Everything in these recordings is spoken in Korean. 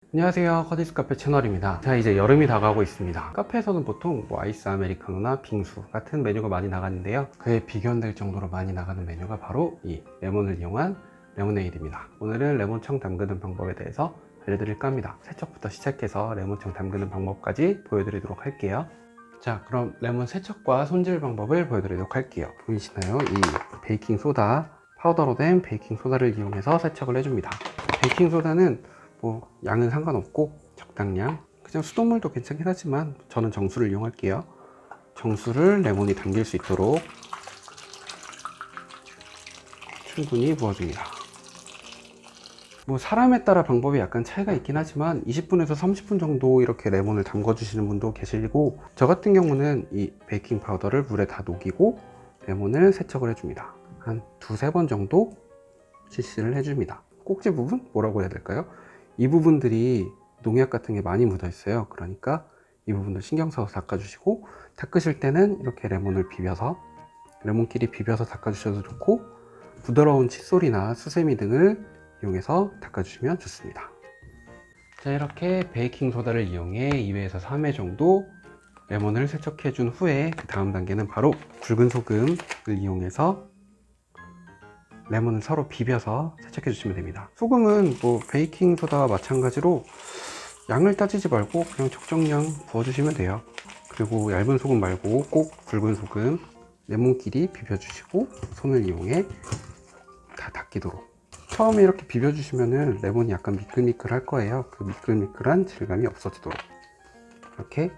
안녕하세요, 커디스 카페 채널입니다. 자, 이제 여름이 다가오고 있습니다. 카페에서는 보통 아이스 아메리카노나 빙수 같은 메뉴가 많이 나가는데요, 그에 비견될 정도로 많이 나가는 메뉴가 바로 이 레몬을 이용한 레모네이드입니다. 오늘은 레몬청 담그는 방법에 대해서 알려드릴까 합니다. 세척부터 시작해서 레몬청 담그는 방법까지 보여드리도록 할게요. 자, 그럼 레몬 세척과 손질 방법을 보여드리도록 할게요. 보이시나요? 이 베이킹소다, 파우더로 된 베이킹소다를 이용해서 세척을 해줍니다. 베이킹소다는 양은 상관없고 적당량, 그냥 수돗물도 괜찮긴 하지만 저는 정수를 이용할게요. 정수를 레몬이 담길 수 있도록 충분히 부어줍니다. 사람에 따라 방법이 약간 차이가 있긴 하지만 20분에서 30분 정도 이렇게 레몬을 담궈 주시는 분도 계시고, 저 같은 경우는 이 베이킹 파우더를 물에 다 녹이고 레몬을 세척을 해줍니다. 한 두세 번 정도 실시를 해줍니다. 꼭지 부분? 뭐라고 해야 될까요? 이 부분들이 농약 같은 게 많이 묻어 있어요. 그러니까 이 부분도 신경 써서 닦아주시고, 닦으실 때는 이렇게 레몬끼리 비벼서 닦아주셔도 좋고, 부드러운 칫솔이나 수세미 등을 이용해서 닦아주시면 좋습니다. 자, 이렇게 베이킹소다를 이용해 2회에서 3회 정도 레몬을 세척해 준 후에 그 다음 단계는 바로 굵은 소금을 이용해서 레몬을 서로 비벼서 세척해 주시면 됩니다. 소금은 베이킹소다와 마찬가지로 양을 따지지 말고 그냥 적정량 부어주시면 돼요. 그리고 얇은 소금 말고 꼭 굵은 소금, 레몬끼리 비벼주시고 손을 이용해 다 닦이도록. 처음에 이렇게 비벼주시면 레몬이 약간 미끌미끌할 거예요. 그 미끌미끌한 질감이 없어지도록 이렇게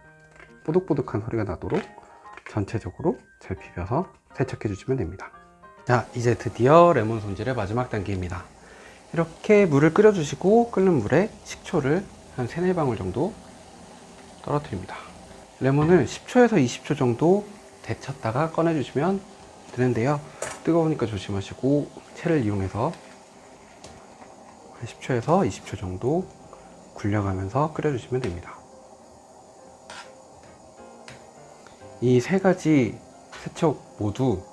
뽀득뽀득한 소리가 나도록 전체적으로 잘 비벼서 세척해 주시면 됩니다. 자, 이제 드디어 레몬 손질의 마지막 단계입니다. 이렇게 물을 끓여 주시고 끓는 물에 식초를 한 3-4방울 정도 떨어뜨립니다. 레몬을 10초에서 20초 정도 데쳤다가 꺼내 주시면 되는데요, 뜨거우니까 조심하시고 채를 이용해서 한 10초에서 20초 정도 굴려가면서 끓여 주시면 됩니다. 이 세 가지 세척 모두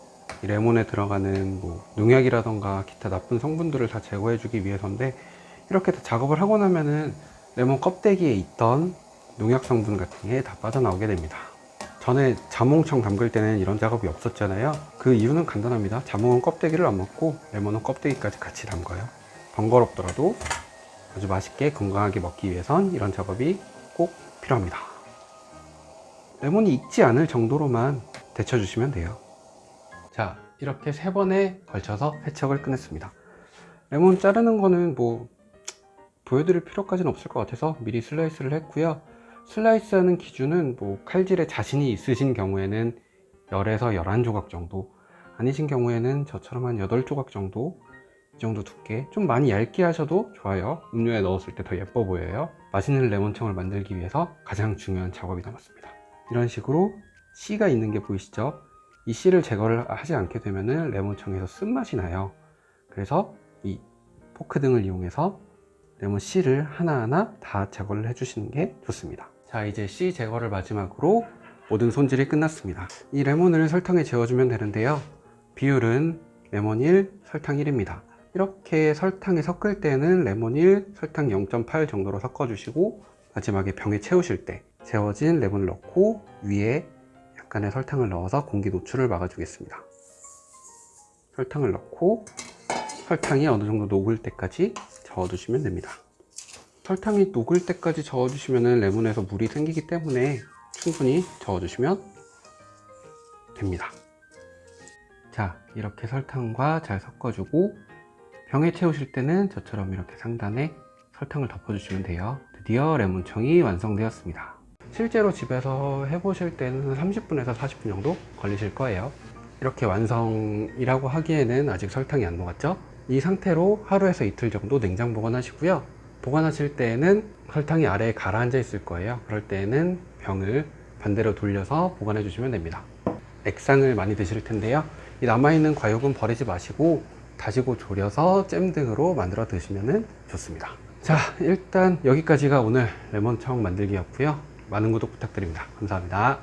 레몬에 들어가는 농약이라던가 기타 나쁜 성분들을 다 제거해 주기 위해서인데, 이렇게 다 작업을 하고 나면은 레몬 껍데기에 있던 농약 성분 같은 게 다 빠져나오게 됩니다. 전에 자몽청 담글 때는 이런 작업이 없었잖아요. 그 이유는 간단합니다. 자몽은 껍데기를 안 먹고 레몬은 껍데기까지 같이 담가요. 번거롭더라도 아주 맛있게 건강하게 먹기 위해선 이런 작업이 꼭 필요합니다. 레몬이 익지 않을 정도로만 데쳐주시면 돼요. 자, 이렇게 3번에 걸쳐서 세척을 끝냈습니다. 레몬 자르는 거는 보여드릴 필요까지는 없을 것 같아서 미리 슬라이스를 했고요. 슬라이스 하는 기준은 칼질에 자신이 있으신 경우에는 10에서 11조각 정도, 아니신 경우에는 저처럼 한 8조각 정도, 이 정도 두께. 좀 많이 얇게 하셔도 좋아요. 음료에 넣었을 때 더 예뻐 보여요. 맛있는 레몬청을 만들기 위해서 가장 중요한 작업이 남았습니다. 이런 식으로 씨가 있는 게 보이시죠? 이 씨를 제거를 하지 않게 되면 레몬청에서 쓴맛이 나요. 그래서 이 포크 등을 이용해서 레몬 씨를 하나하나 다 제거를 해주시는 게 좋습니다. 자, 이제 씨 제거를 마지막으로 모든 손질이 끝났습니다. 이 레몬을 설탕에 재워주면 되는데요, 비율은 레몬 1, 설탕 1입니다. 이렇게 설탕에 섞을 때는 레몬 1, 설탕 0.8 정도로 섞어주시고, 마지막에 병에 채우실 때 재워진 레몬을 넣고 위에 약간의 설탕을 넣어서 공기 노출을 막아주겠습니다. 설탕을 넣고 설탕이 어느 정도 녹을 때까지 저어주시면 됩니다. 설탕이 녹을 때까지 저어주시면 레몬에서 물이 생기기 때문에 충분히 저어주시면 됩니다. 자, 이렇게 설탕과 잘 섞어주고 병에 채우실 때는 저처럼 이렇게 상단에 설탕을 덮어주시면 돼요. 드디어 레몬청이 완성되었습니다. 실제로 집에서 해보실 때는 30분에서 40분 정도 걸리실 거예요. 이렇게 완성이라고 하기에는 아직 설탕이 안 녹았죠? 이 상태로 하루에서 이틀 정도 냉장 보관하시고요. 보관하실 때에는 설탕이 아래에 가라앉아 있을 거예요. 그럴 때에는 병을 반대로 돌려서 보관해 주시면 됩니다. 액상을 많이 드실 텐데요, 이 남아있는 과육은 버리지 마시고 다시고 졸여서 잼 등으로 만들어 드시면 좋습니다. 자, 일단 여기까지가 오늘 레몬청 만들기였고요. 많은 구독 부탁드립니다. 감사합니다.